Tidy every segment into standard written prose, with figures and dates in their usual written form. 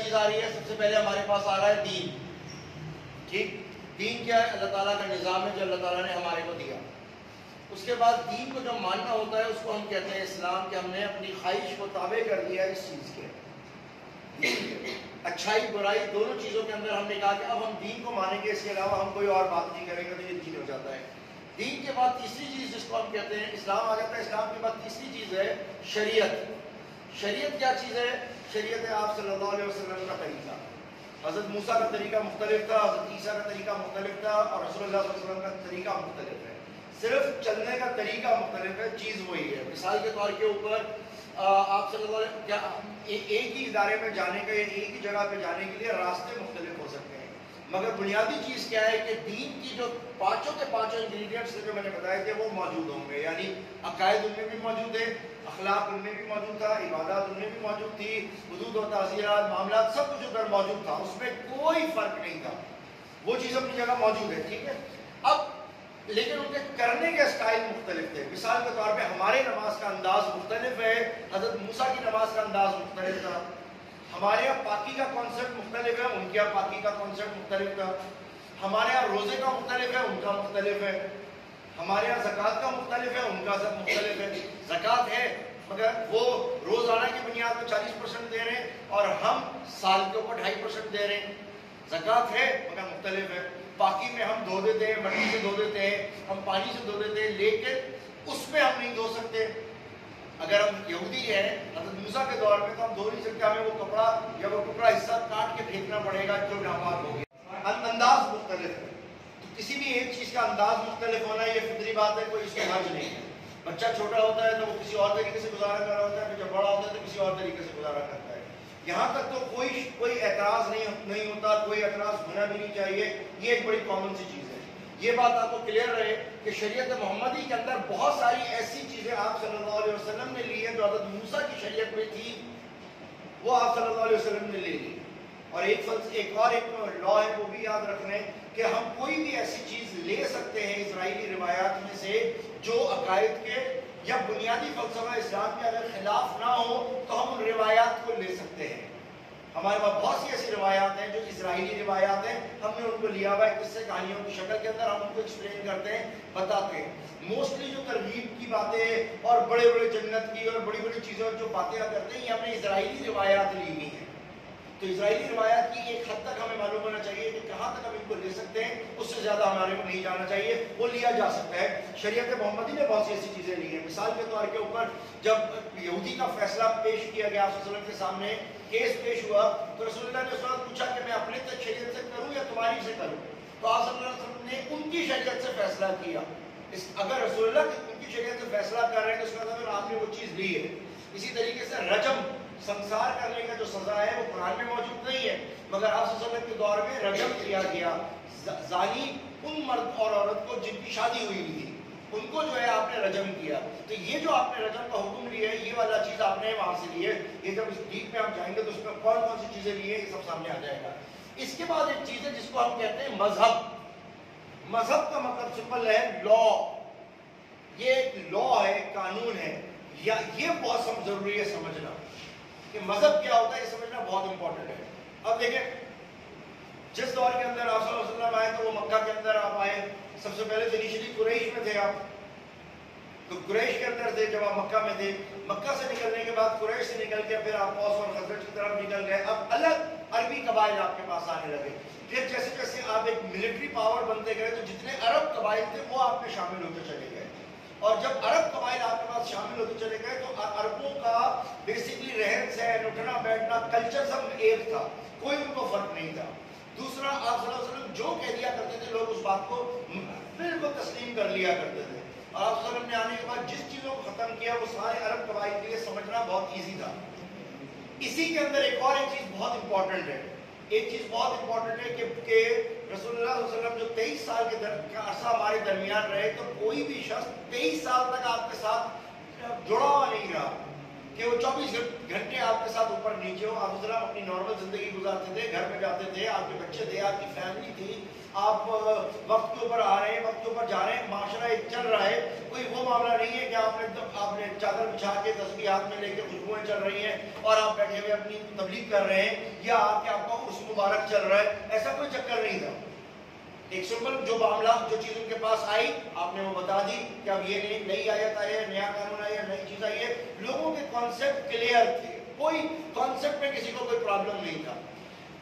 چیز آ رہی ہے؟ سب سے پہلے ہمارے پاس آ رہا ہے دین. ٹھیک، دین کیا ہے؟ اللہ تعالیٰ کا نظام ہے جو اللہ تعالیٰ نے ہمارے کو دیا. اس کے بعد دین کو جو ماننا ہوتا ہے اس کو ہم کہتے ہیں اسلام، کہ ہم نے اپنی خواہش کو تابع کر دیا اس چیز کے. اچھائی برائی دونوں چیزوں کے اندر ہم نے کہا کہ اب ہم دین کو مانیں گے، اس کے علاوہ ہم کوئی اور بات نہیں کریں گے، تو یہ دین ہو جاتا ہے. دین کے بعد تیسری چیز جس کو ہم کہتے ہیں اسلام آ جاتا ہے. اسلام کے بعد تیسری چیز ہے شریعت. شریعت کیا چیز ہے؟ شریعت ہے آپ صلی اللہ علیہ وسلم کا طریقہ. حضرت موسیٰ کا طریقہ مختلف تھا، حضرت عیسیٰ کا طریقہ مختلف تھا، اور رسول اللہ صلی اللہ علیہ وسلم کا طریقہ مختلف ہے. صرف چلنے کا طریقہ مختلف ہے، چیز وہی ہے. مثال کے طور کے اوپر آپ صلی اللہ علیہ وسلم کیا ایک ہی ادارے میں جانے کا یا ایک ہی جگہ پہ جانے کے لیے راستے مختلف ہو سکتے ہیں، مگر بنیادی چیز کیا ہے کہ دین کی جو پانچوں کے پانچوں انگریڈینٹس جو میں نے بتائے تھے وہ موجود ہوں گے. یعنی عقائد ان میں بھی موجود ہے، اخلاق ان میں بھی موجود تھا، عبادات ان میں بھی موجود تھی، حدود و تعزیرات، معاملات، سب کچھ ادھر موجود تھا. اس میں کوئی فرق نہیں تھا، وہ چیز اپنی جگہ موجود ہے. ٹھیک ہے، اب لیکن ان کے کرنے کے اسٹائل مختلف تھے. مثال کے طور پہ ہمارے نماز کا انداز مختلف ہے، حضرت موسیٰ کی نماز کا انداز مختلف تھا. ہمارے یہاں پاکی کا کانسیپٹ مختلف ہے، ان کے یہاں پاکی کا کانسیپٹ مختلف تھا. ہمارے یہاں روزے کا مختلف ہے، ان کا مختلف ہے. ہمارے یہاں زکوٰۃ کا مختلف ہے، ان کا سب مختلف ہے. زکوٰۃ ہے مگر وہ روزانہ کی بنیاد پہ 40% دے رہے ہیں، اور ہم سال کے اوپر 2.5% دے رہے ہیں. زکوٰۃ ہے مگر مختلف ہے. پاکی میں ہم دھو دیتے ہیں، مٹی سے دھو دیتے ہیں، ہم پانی سے دھو دیتے ہیں، لیکن اس میں ہم نہیں دھو سکتے. اگر ہم یہودی ہیں حضرت موسیٰ کے دور میں تو ہم دھو نہیں سکتے، ہمیں وہ کپڑا یا وہ ٹکڑا حصہ کاٹ کے پھینکنا پڑے گا جو ناپاک ہو گیا. انداز مختلف ہے، تو کسی بھی ایک چیز کا انداز مختلف ہونا یہ فطری بات ہے، کوئی اس میں حرج نہیں ہے. بچہ چھوٹا ہوتا ہے تو وہ کسی اور طریقے سے گزارا کر رہا ہوتا ہے، جب بڑا ہوتا ہے تو کسی اور طریقے سے گزارا کرتا ہے. یہاں تک تو کوئی اعتراض نہیں ہوتا، کوئی اعتراض ہونا بھی نہیں چاہیے. یہ ایک بڑی کامن سی چیز ہے. یہ بات آپ کو کلیئر رہے کہ شریعت محمدی کے اندر بہت ساری ایسی چیزیں آپ صلی اللہ علیہ وسلم نے لی ہیں جو حضرت موسیٰ کی شریعت میں تھی، وہ آپ صلی اللہ علیہ وسلم نے لے لی. اور ایک لا ہے وہ بھی یاد رکھنے کہ ہم کوئی بھی ایسی چیز لے سکتے ہیں اسرائیلی روایات میں سے جو عقائد کے یا بنیادی فلسفہ اسلام کے اگر خلاف نہ ہو تو ہم ان روایات کو لے سکتے ہیں. ہمارے پاس بہت سی ایسی روایات ہیں جو اسرائیلی روایات ہیں، ہم نے ان کو لیا ہوا ہے قصے کہانیوں کی شکل کے اندر، ہم ان کو ایکسپلین کرتے ہیں، بتاتے ہیں. موسٹلی جو ترغیب کی باتیں اور بڑے بڑے جنت کی اور بڑی بڑی چیزوں جو باتیں کرتے ہیں یہ ہم نے اسرائیلی روایات لی ہوئی ہیں. تو اسرائیلی روایات کی ایک حد تک ہمیں معلوم ہونا چاہیے کہ کہاں تک ہم ان کو لے سکتے ہیں، اس سے زیادہ ہمارے کو نہیں جانا چاہیے. وہ لیا جا سکتا ہے. شریعت محمدی نے بہت سی ایسی چیزیں لی ہیں. مثال کے طور کے اوپر جب یہودی کا فیصلہ پیش کیا گیا آپ صلی اللہ علیہ وسلم کے سامنے، کیس پیش ہوا، تو رسول اللہ نے اس وقت پوچھا کہ میں اپنے شریعت سے کروں یا تمہاری سے کروں؟ تو آپ صلی اللہ علیہ وسلم نے ان کی شریعت سے فیصلہ کیا. اگر رسول اللہ ان کی شریعت سے فیصلہ کر رہے ہیں تو اس کا مطلب آپ نے وہ چیز لی ہے. اسی طریقے سے رجم، سنسار کرنے کا جو سزا ہے وہ قرآن میں موجود نہیں ہے، مگر آپ صلی اللہ علیہ وسلم کے دور میں رجم کیا گیا. زانی ان مرد اور عورت کو جن کی شادی ہوئی تھی ان کو جو ہے آپ نے رجم کیا. تو یہ جو آپ نے رجم کا حکم لیا ہے یہ والا چیز آپ نے وہاں سے لی ہے. یہ جب اس ڈیپ میں ہم جائیں گے تو اس میں کون کون سی چیزیں لی ہیں یہ سب سامنے آ جائے گا. اس کے بعد ایک چیز ہے جس کو ہم کہتے ہیں مذہب. مذہب کا مطلب سمپل ہے لا. یہ ایک لا ہے، قانون ہے. یا یہ بہت ضروری ہے سمجھنا کہ مذہب کیا ہوتا ہے، یہ سمجھنا بہت امپورٹنٹ ہے. اب دیکھیں جس دور کے اندر آپ صلی اللہ علیہ وسلم آئے تو وہ مکہ کے اندر آپ آئے. سب سے پہلے تو انیشلی قریش میں تھے آپ، تو قریش کے اندر تھے. جب آپ مکہ میں تھے، مکہ سے نکلنے کے بعد قریش سے نکل کے پھر آپ اوس اور خزرج کی طرف نکل گئے. اب الگ عربی قبائل آپ کے پاس آنے لگے. پھر جیسے جیسے آپ ایک ملٹری پاور بنتے گئے تو جتنے عرب قبائل تھے وہ آپ میں شامل ہوتے چلے گئے. اور جب عرب قبائل آپ کے پاس شامل ہوتے چلے گئے تو عربوں کا بیسیکلی رہن سہن، اٹھنا بیٹھنا، کلچر سب ایک تھا، کوئی ان کو فرق نہیں تھا. دوسرا آپ صلی اللہ علیہ وسلم جو کہہ دیا کرتے تھے لوگ اس بات کو بالکل تسلیم کر لیا کرتے تھے. اور آپ صلی اللہ علیہ وسلم نے آنے کے بعد جس چیزوں کو ختم کیا وہ سارے عرب قبائل کے لیے سمجھنا بہت ایزی تھا. اسی کے اندر ایک اور ایک چیز بہت امپورٹنٹ ہے. ایک چیز بہت امپورٹنٹ ہے کہ رسول اللہ صلی اللہ علیہ وسلم جو 23 سال کے عرصہ ہمارے درمیان رہے تو کوئی بھی شخص 23 سال تک آپ کے ساتھ جڑا ہوا نہیں رہا کہ وہ 24 گھنٹے آپ کے ساتھ اوپر نیچے ہو. آپ ذرا اپنی نارمل زندگی گزارتے تھے, گھر میں جاتے تھے, آپ کے بچے تھے, آپ کی فیملی تھی, آپ وقت کے اوپر آ رہے ہیں, وقت کے اوپر جا رہے ہیں, معاشرہ ایک چل رہا ہے. کوئی وہ معاملہ نہیں ہے کہ آپ نے چادر بچھا کے تسبیح ہاتھ میں لے کے خوشبوئیں چل رہی ہیں اور آپ بیٹھے ہوئے اپنی تبلیغ کر رہے ہیں, یا آپ کا عرس مبارک چل رہا ہے. ایسا کوئی چکر نہیں تھا. ایک سمپل جو معاملہ, جو چیز ان کے پاس آئی آپ نے وہ بتا دی کہ اب یہ نئی آیت آئی ہے, نیا قانون آئی ہے, نئی چیز آئی ہے. لوگوں کے کانسیپٹ کلیئر تھے, کوئی کانسیپٹ میں کسی کو کوئی پرابلم نہیں تھا.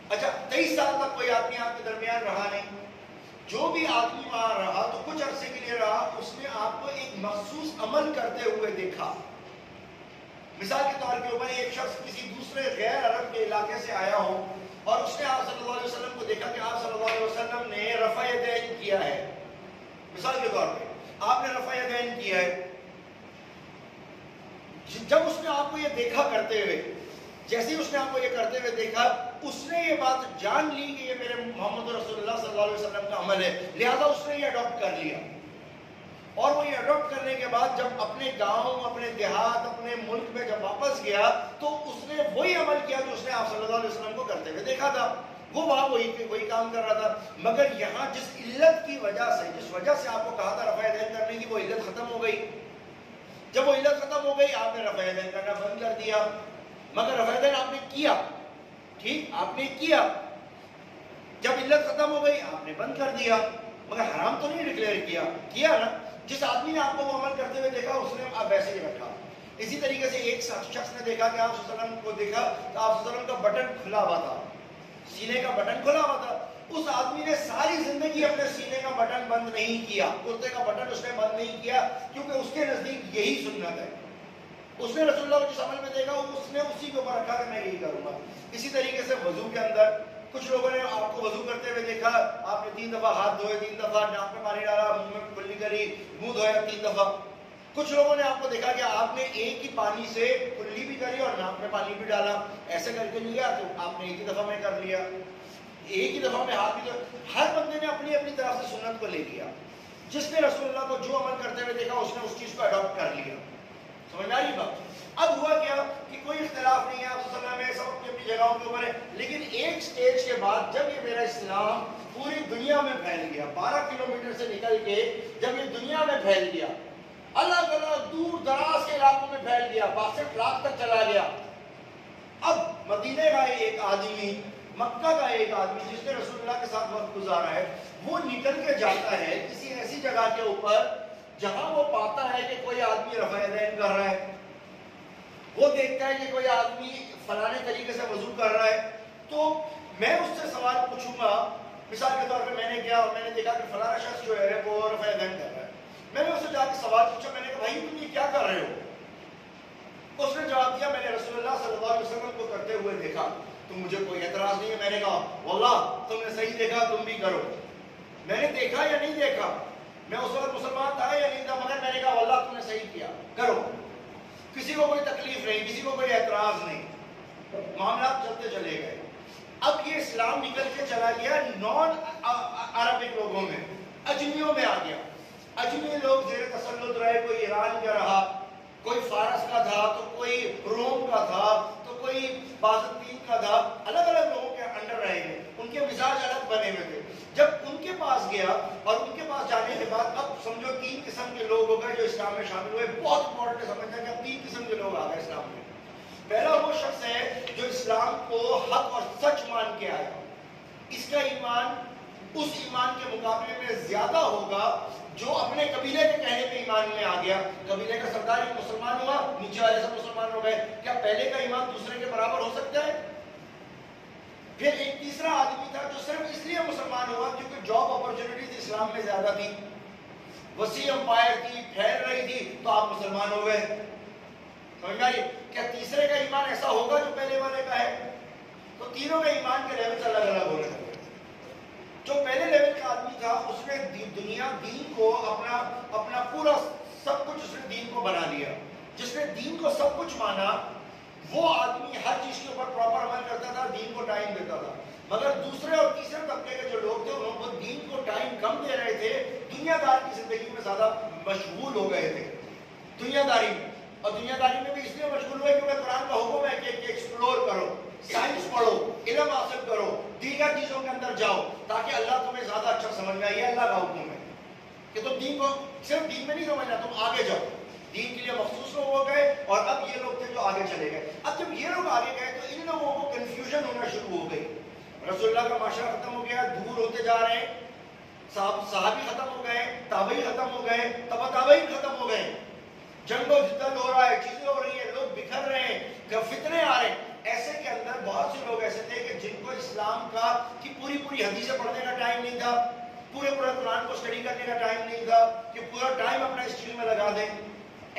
اچھا 23 سال تک کوئی آدمی آپ کے درمیان رہا نہیں. جو بھی آدمی وہاں رہا تو کچھ عرصے کے لیے رہا, اس نے آپ کو ایک مخصوص عمل کرتے ہوئے دیکھا. مثال کے طور کے اوپر ایک شخص کسی دوسرے غیر عرب کے علاقے سے آیا ہو اور اس نے آپ صلی اللہ علیہ وسلم کو دیکھا کہ آپ صلی اللہ علیہ وسلم نے رفع یدین کیا ہے. مثال کے طور پہ آپ نے رفع یدین کیا ہے. جب اس نے آپ کو یہ دیکھا کرتے ہوئے, جیسے ہی اس نے آپ کو یہ کرتے ہوئے دیکھا, اس نے یہ بات جان لی کہ یہ میرے محمد رسول اللہ صلی اللہ علیہ وسلم کا عمل ہے, لہذا اس نے یہ اڈاپٹ کر لیا. اور وہ یہ اڈاپٹ کرنے کے بعد جب اپنے گاؤں, اپنے دیہات, اپنے ملک میں جب واپس گیا تو اس نے وہی عمل کیا جو اس نے آپ صلی اللہ علیہ وسلم کو کرتے ہوئے دیکھا تھا. وہ وہاں وہی کام کر رہا تھا. مگر یہاں جس علت کی وجہ سے, جس وجہ سے آپ کو کہا تھا رفع یدین کرنے کی, وہ علت ختم ہو گئی. جب وہ علت ختم ہو گئی آپ نے رفع یدین کرنا بند کر دیا. مگر رفع یدین آپ نے کیا, ٹھیک آپ نے کیا. جب علت ختم ہو گئی آپ نے بند کر دیا, مگر حرام تو نہیں ڈکلیئر کیا نا. جس آدمی نے آپ کو وہ عمل کرتے ہوئے دیکھا اس نے آپ ویسے ہی رکھا. اسی طریقے سے ایک شخص نے دیکھا کہ آپ صلی اللہ علیہ وسلم کو دیکھا تو آپ صلی اللہ علیہ وسلم کا بٹن کھلا ہوا تھا, سینے کا بٹن کھلا ہوا تھا. اس آدمی نے ساری زندگی اپنے سینے کا بٹن بند نہیں کیا, کرتے کا بٹن اس نے بند نہیں کیا, کیونکہ اس کے نزدیک یہی سنت ہے. اس نے رسول اللہ کو جس عمل میں دیکھا اس نے اسی کے اوپر رکھا کہ میں یہی کروں گا. اسی طریقے سے وضو کے اندر کچھ لوگوں نے آپ کو وضو کرتے ہوئے دیکھا, آپ نے 3 دفعہ ہاتھ دھوئے, 3 دفعہ ناک میں پانی ڈالا, منہ میں کلی کری, منہ دھویا 3 دفعہ. کچھ لوگوں نے آپ کو دیکھا کہ آپ نے ایک ہی پانی سے کلی بھی کری اور ناک میں پانی بھی ڈالا. ایسے کر کے لیا تو آپ نے ایک ہی دفعہ میں کر لیا, ایک ہی دفعہ میں ہاتھ بھی. ہر بندے نے اپنی اپنی طرف سے سنت کو لے لیا. جس نے رسول اللہ کو جو عمل کرتے ہوئے دیکھا اس نے اس چیز کو اڈاپٹ کر لیا. سمجھ آ رہی بات؟ اب ہوا کیا کہ کوئی اختلاف نہیں ہے, آپ صلی اللہ علیہ وسلم میں سب اپنی اپنی جگہوں کے اوپر ہے. لیکن ایک سٹیج کے بعد جب یہ میرا اسلام پوری دنیا میں پھیل گیا, 12 کلومیٹر سے نکل کے جب یہ دنیا میں پھیل گیا, الگ الگ دور دراز کے علاقوں میں پھیل گیا, 62 لاکھ تک چلا گیا. اب مدینے کا ایک آدمی, مکہ کا ایک آدمی جس نے رسول اللہ کے ساتھ وقت گزارا ہے, وہ نکل کے جاتا ہے کسی ایسی جگہ کے اوپر جہاں وہ پاتا ہے کہ کوئی آدمی رفع یدین کر رہا ہے, وہ دیکھتا ہے کہ کوئی آدمی فلانے طریقے سے وضو کر رہا ہے, تو میں اس سے سوال پوچھوں گا. مثال کے طور پہ میں نے کیا, میں نے دیکھا کہ فلانا شخص جو ہے وہ رفع یدین کر رہا ہے. میں نے اس سے جا کے سوال پوچھا, میں نے کہا بھائی تم یہ کیا کر رہے ہو؟ اس نے جواب دیا میں نے رسول اللہ صلی اللہ علیہ وسلم کو کرتے ہوئے دیکھا تو مجھے کوئی اعتراض نہیں ہے. میں نے کہا واللہ تم نے صحیح دیکھا, تم بھی کرو. میں نے دیکھا یا نہیں دیکھا, میں اس وقت مسلمان تھا یا نہیں تھا, مگر میں نے کہا واللہ تم نے صحیح کیا, کرو. کسی کو کوئی تکلیف نہیں, کسی کو کوئی اعتراض نہیں, معاملات چلتے چلے گئے. اب یہ اسلام نکل کے چلا گیا نان عربک لوگوں میں, اجمیوں میں آ گیا. اجمی لوگ زیر تسلط رہے, کوئی ایران کا رہا, کوئی فارس کا تھا, تو کوئی روم کا تھا, تو کوئی بازنطین کا تھا, الگ الگ لوگوں کے انڈر رہے ہیں. ان کے مزاج الگ بنے ہوئے تھے. جب ان کے پاس گیا اور ان کے پاس جانے کے بعد اب سمجھو 3 قسم کے لوگ ہو گئے جو اسلام میں شامل ہوئے. بہت امپورٹنٹ ہے سمجھنا کہ اب 3 قسم کے لوگ آ گئے اسلام میں. پہلا وہ شخص ہے جو اسلام کو حق اور سچ مان کے آیا, اس کا ایمان اس ایمان کے مقابلے میں زیادہ ہوگا جو اپنے قبیلے کے کہنے پہ ایمان میں آ گیا. قبیلے کا سردار ایک مسلمان ہوا, نیچے والے سب مسلمان ہو گئے. کیا پہلے کا ایمان دوسرے کے برابر ہو سکتا ہے؟ پھر ایک تیسرا آدمی تھا جو صرف اس لیے مسلمان ہوا کیونکہ جاب اپرچونٹیز اسلام میں زیادہ تھی, وسیع امپائر تھی, پھیل رہی تھی, تو آپ مسلمان ہو گئے. سمجھ آئی؟ کیا تیسرے کا ایمان ایسا ہوگا جو پہلے والے کا ہے؟ تو تینوں کے ایمان کے لیول الگ الگ ہو رہے ہیں. جو پہلے لیول کا آدمی تھا اس نے دنیا دین کو اپنا پورا سب کچھ اس نے دین کو بنا لیا. جس نے دین کو سب کچھ مانا وہ آدمی ہر چیز کے اوپر پراپر عمل کرتا تھا, دین کو ٹائم دیتا تھا. مگر دوسرے اور تیسرے طبقے کے جو لوگ تھے وہ دین کو ٹائم کم دے رہے تھے, دنیا دار کی زندگی میں زیادہ مشغول ہو گئے تھے. دنیا داری میں اور دنیا داری میں بھی اس لیے مشغول ہوئے کیونکہ قرآن کا حکم ہے کہ ایکسپلور کرو، سائنس پڑھو، علم حاصل کرو، دیگر چیزوں کے اندر جاؤ تاکہ اللہ تمہیں زیادہ اچھا سمجھ میں آئے۔ یہ اللہ کا حکم ہے کہ تم دین کو صرف دین میں نہیں سمجھنا، تم آگے جاؤ۔ دین کے لیے مخصوص لوگ ہو گئے اور اب یہ لوگ تھے جو آگے چلے گئے۔ اب جب یہ لوگ آگے گئے تو ان لوگوں کو کنفیوژن ہونا شروع ہو گئی۔ رسول اللہ کا معاشرہ ختم ہو گیا، دور ہوتے جا رہے ہیں، صحابی ختم ہو گئے، تابعی ختم ہو گئے، تبع تابعین ختم ہو گئے، جنگ و جدل ہو رہا ہے، چیزیں ہو رہی ہیں، لوگ بکھر رہے ہیں، فتنے آ رہے ہیں۔ ایسے کے اندر بہت سے لوگ ایسے تھے کہ جن کو اسلام کا کی پوری حدیثیں پڑھنے کا ٹائم نہیں تھا، پورے قرآن کو اسٹڈی کرنے کا ٹائم نہیں تھا کہ پورا ٹائم اپنا اس چیز میں لگا دیں۔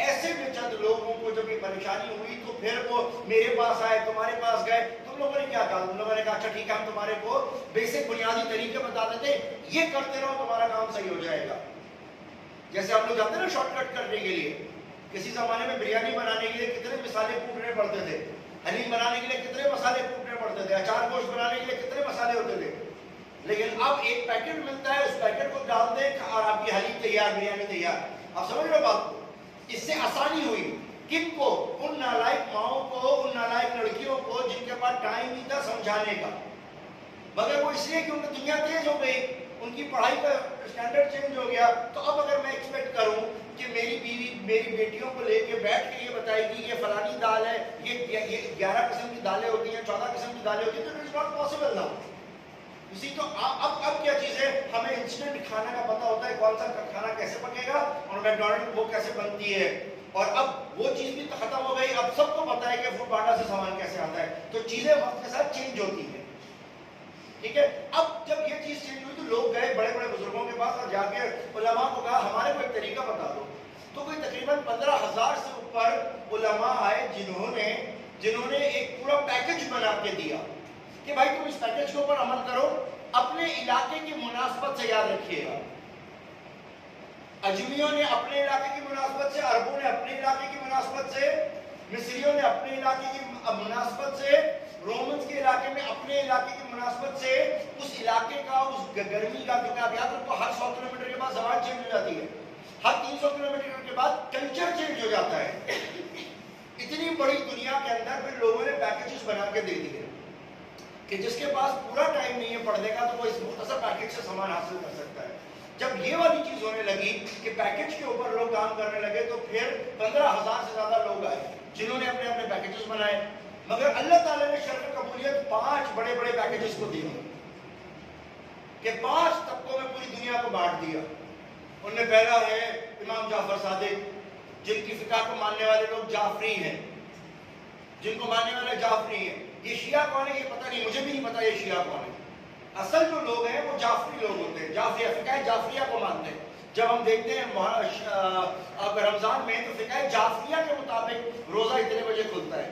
ایسے میں چند لوگوں کو جب یہ پریشانی ہوئی تو پھر وہ میرے پاس آئے، تمہارے پاس گئے۔ تم لوگوں نے کیا کہا؟ تم لوگوں نے کہا اچھا ٹھیک ہے، ہم تمہارے کو بیسک بنیادی طریقے بتا دیتے، یہ کرتے رہو تمہارا کام صحیح ہو جائے گا۔ جیسے ہم لوگ جانتے ہیں نا شارٹ کٹ کرنے کے لیے، کسی زمانے میں بریانی بنانے کے لیے کتنے مسالے کوٹنے پڑتے تھے، حلیم بنانے کے لیے کتنے مسالے کوٹنے پڑتے تھے، اچار گوشت بنانے کے لیے کتنے مسالے ہوتے تھے۔ لیکن اب ایک پیکٹ ملتا ہے، اس پیکٹ کو ڈال دیں اور آپ کی حلیم تیار، بریانی تیار۔ آپ سمجھ رہے ہو بات کو؟ اس سے آسانی ہوئی کن کو؟ ان نالائق ماؤں کو، ان نالائق لڑکیوں کو جن کے پاس ٹائم نہیں تھا سمجھانے کا، مگر وہ اس لیے کہ ان کی دنیا تیز ہو گئی، ان کی پڑھائی کا اسٹینڈرڈ چینج ہو گیا۔ تو اب اگر میں ایکسپیکٹ کروں کہ میری بیوی میری بیٹیوں کو لے کے بیٹھ کے یہ بتائے گی یہ فلانی دال ہے، یہ 11 قسم کی دالیں ہوتی ہیں، 14 قسم کی دالیں ہوتی ہیں، تو اٹس ناٹ پاسبل نا۔ اسی تو اب کیا چیز ہے، ہمیں انسٹنٹ کھانا کا پتہ ہوتا ہے کون سا کھانا کیسے پکے گا اور میکڈونلڈ وہ کیسے بنتی ہے، اور اب وہ چیز بھی ختم ہو گئی۔ اب سب کو پتہ ہے کہ فوڈ پانڈا سے سامان کیسے آتا ہے، تو چیزیں وقت کے ساتھ چینج ہوتی ہیں، ٹھیک ہے۔ اب جب یہ چیز چینج ہوئی تو لوگ گئے بڑے بڑے بزرگوں کے پاس اور جا کے علماء کو کہا ہمارے کو ایک طریقہ بتا دو۔ تو کوئی تقریباً 15,000 سے اوپر علماء آئے جنہوں نے ایک پورا پیکج بنا کے دیا کہ بھائی تم اس پیکج کے اوپر عمل کرو، اپنے علاقے کی مناسبت سے یاد رکھیے گا۔ اجمیوں نے اپنے علاقے کی مناسبت سے، عربوں نے اپنے علاقے کی مناسبت سے، مصریوں نے اپنے علاقے کی مناسبت سے، رومنز کے علاقے میں اپنے علاقے کی مناسبت سے اس علاقے کا، اس گرمی کا، کیونکہ آپ یاد رکھو ہر 100 کلومیٹر کے بعد زبان چینج ہو جاتی ہے، ہر 300 کلومیٹر کے بعد کلچر چینج ہو جاتا ہے۔ اتنی بڑی دنیا کے اندر پھر لوگوں نے پیکیجز بنا کے دے دیے کہ جس کے پاس پورا ٹائم نہیں ہے پڑھنے کا تو وہ اس مختصر پیکیج سے سامان حاصل کر سکتا ہے۔ جب یہ والی چیز ہونے لگی کہ پیکیج کے اوپر لوگ کام کرنے لگے تو پھر 15,000 سے زیادہ لوگ آئے جنہوں نے اپنے اپنے پیکیجز بنائے، مگر اللہ تعالیٰ نے شرف قبولیت 5 بڑے بڑے پیکیجز کو دی کہ 5 طبقوں میں پوری دنیا کو بانٹ دیا۔ ان میں پہلا ہے امام جعفر صادق، جن کی فقہ کو ماننے والے لوگ جعفری ہیں، جن کو ماننے والے جعفری ہیں۔ یہ شیعہ کون ہے یہ پتہ نہیں، مجھے بھی نہیں پتا یہ شیعہ کون ہے۔ اصل جو لوگ ہیں وہ جعفری لوگ ہوتے ہیں، جعفریہ، فقہ جعفریہ کو مانتے ہیں۔ جب ہم دیکھتے ہیں رمضان میں تو فقہ جعفریہ کے مطابق روزہ اتنے بجے کھلتا ہے۔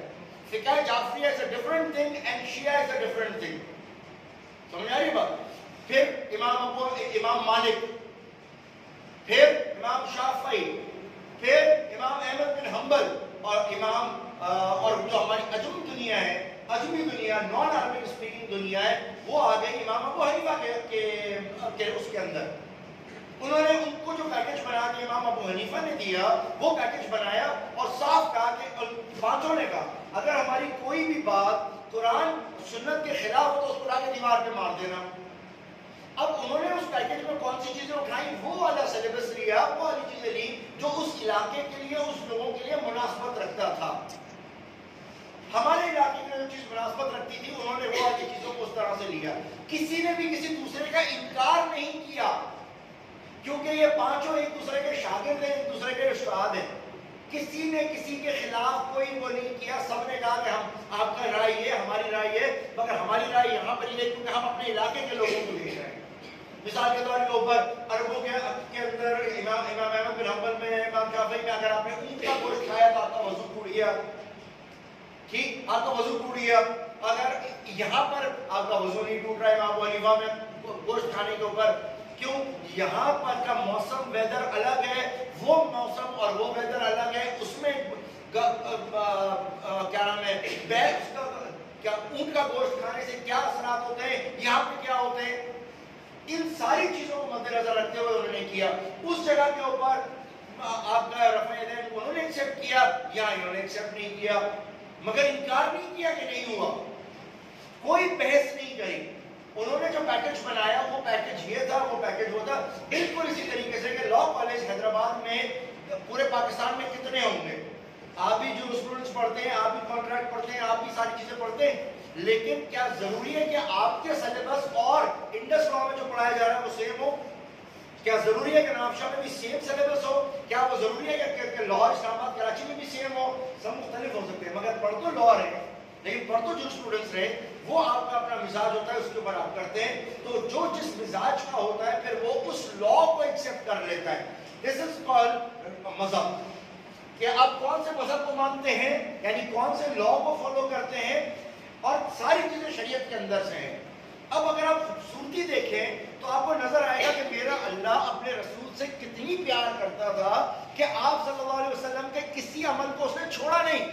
فقہ Jafaria is a different thing and Shia is a different thing۔ سمجھ آ رہی بات؟ پھر امام مالک، پھر امام شافعی، پھر امام احمد بن حنبل، اور جو ہماری عجم دنیا ہے، عجمی دنیا، نان عربک اسپیکنگ دنیا ہے، وہ آ گئی امام ابو حنیفہ کے اس کے اندر۔ انہوں نے ان کو جو پیکج بنا کے امام ابو حنیفہ نے دیا وہ پیکج بنایا اور صاف کہا کہ 5 نے کہا اگر ہماری کوئی بھی بات قرآن سنت کے خلاف ہو تو اس کو لا کے دیوار پہ مار دینا۔ اب انہوں نے اس پیکج میں کون سی چیزیں اٹھائیں، وہ والا سلیبس لیا، وہ والی چیزیں لی جو اس علاقے کے لیے، اس لوگوں کے لیے مناسبت رکھتا تھا۔ ہمارے علاقے میں جو چیز مناسبت رکھتی تھی انہوں نے وہ والی چیزوں کو اس طرح سے لیا۔ کسی نے بھی کسی دوسرے کا انکار نہیں کیا کیونکہ یہ 5 ایک دوسرے کے شاگرد ہیں، ایک دوسرے کے استاد ہیں۔ کسی نے کسی کے خلاف کوئی وہ نہیں کیا، سب نے کہا کہ ہم آپ کا رائے یہ، ہماری رائے یہ، مگر ہماری رائے یہاں پر یہ کیونکہ ہم اپنے علاقے کے لوگوں کو دیکھ رہے ہیں۔ مثال کے طور کے اوپر عربوں کے اندر امام احمد بن حنبل میں، امام شافعی میں اگر آپ نے اونٹ کا گوشت کھایا تو آپ کا وضو ٹوٹ گیا، ٹھیک، آپ کا وضو ٹوٹ گیا۔ اگر یہاں پر آپ کا وضو نہیں ٹوٹ رہا ہے امام ابو حنیفہ میں گوشت کھانے کے اوپر، کیوں؟ یہاں پر کا موسم ویدر الگ ہے، وہ موسم اور وہ ویدر الگ ہے، اس میں کیا نام ہے کیا اونٹ کا گوشت کھانے سے کیا اثرات ہوتے ہیں، یہاں پہ کیا ہوتے ہیں، ان ساری چیزوں کو مد نظر رکھتے ہوئے انہوں نے کیا۔ اس جگہ کے اوپر آپ کا رفع یدین انہوں نے ایکسیپٹ کیا یا انہوں نے ایکسیپٹ نہیں کیا، مگر انکار نہیں کیا کہ نہیں ہوا، کوئی بحث نہیں کری۔ انہوں نے جو پیکج بنایا وہ پیکج یہ تھا، وہ پیکج وہ تھا، بالکل اسی طریقے سے کہ لا کالج حیدرآباد میں پورے پاکستان میں کتنے ہوں گے، آپ بھی جو اسٹوڈنٹس پڑھتے ہیں، آپ بھی کانٹریکٹ پڑھتے ہیں، آپ بھی ساری چیزیں پڑھتے ہیں، لیکن کیا ضروری ہے کہ آپ کے سلیبس اور انڈس لا میں جو پڑھایا جا رہا ہے وہ سیم ہو؟ کیا ضروری ہے کہ نافشا میں بھی سیم سلیبس ہو؟ کیا وہ ضروری ہے کہ لاہور، اسلام آباد، کراچی میں بھی سیم ہو؟ سب مختلف ہو سکتے ہیں، مگر پڑھ تو لا رہے ہیں، لیکن پڑھ تو جو اسٹوڈنٹس رہے وہ آپ کا اپنا مزاج ہوتا ہے، اس کے اوپر آپ کرتے ہیں، تو جو جس مزاج کا ہوتا ہے پھر وہ اس لا کو ایکسیپٹ کر لیتا ہے۔ دس از کالڈ مذہب، کہ آپ کون سے مذہب کو مانتے ہیں، یعنی کون سے لا کو فالو کرتے ہیں، اور ساری چیزیں شریعت کے اندر سے ہیں۔ اب اگر آپ خوبصورتی دیکھیں تو آپ کو نظر آئے گا کہ میرا اللہ اپنے رسول سے کتنی پیار کرتا تھا کہ آپ صلی اللہ علیہ وسلم کے کسی عمل کو اس نے چھوڑا نہیں،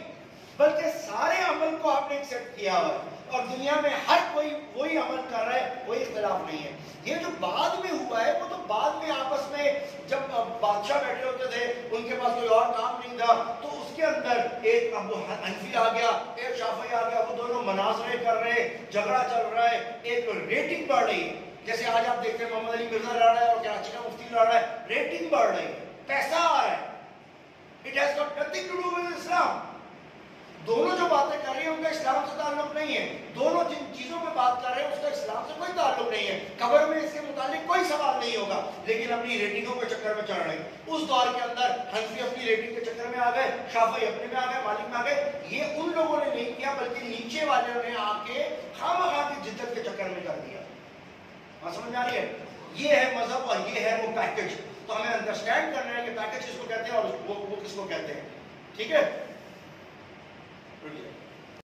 بلکہ سارے عمل کو آپ نے ایکسیپٹ کیا ہوا ہے، اور دنیا میں ہر کوئی وہی عمل کر رہا ہے، کوئی اختلاف نہیں ہے۔ یہ جو بعد میں ہوا ہے وہ تو بعد میں آپس میں جب بادشاہ بیٹھے ہوتے تھے، ان کے پاس کوئی اور کام نہیں تھا، تو اس کے اندر ایک ابو حنفی آ گیا، ایک شافعی آ گیا، وہ دونوں مناظرے کر رہے، جھگڑا چل رہا ہے، ایک ریٹنگ بڑھ رہی ہے، جیسے آج آپ دیکھتے ہیں محمد علی مرزا لڑ رہا ہے اور کراچی کا مفتی لڑ رہا ہے، ریٹنگ بڑھ رہی ہے، پیسہ آ رہا ہے۔ It has got nothing to do with Islam۔ دونوں جو باتیں کر رہی ہیں ان کا اسلام سے تعلق نہیں ہے، دونوں جن چیزوں پہ بات کر رہے ہیں اس کا اسلام سے کوئی تعلق نہیں ہے، قبر میں اس کے متعلق کوئی سوال نہیں ہوگا، لیکن اپنی ریٹنگوں کے چکر میں چڑھ رہے ہیں۔ اس دور کے اندر حنفی اپنی ریٹنگ کے چکر میں آ گئے، شافعی اپنے میں آ گئے، مالک میں آ گئے۔ یہ ان لوگوں نے نہیں کیا، بلکہ نیچے والوں نے آ کے خواہ کی جدت کے چکر میں کر دیا۔ بات سمجھ آ رہی ہے؟ یہ ہے مذہب اور یہ ہے وہ پیکج۔ تو ہمیں انڈرسٹینڈ کرنا ہے کہ پیکج کس کو کہتے ہیں اور وہ کس کو کہتے ہیں، ٹھیک ہے؟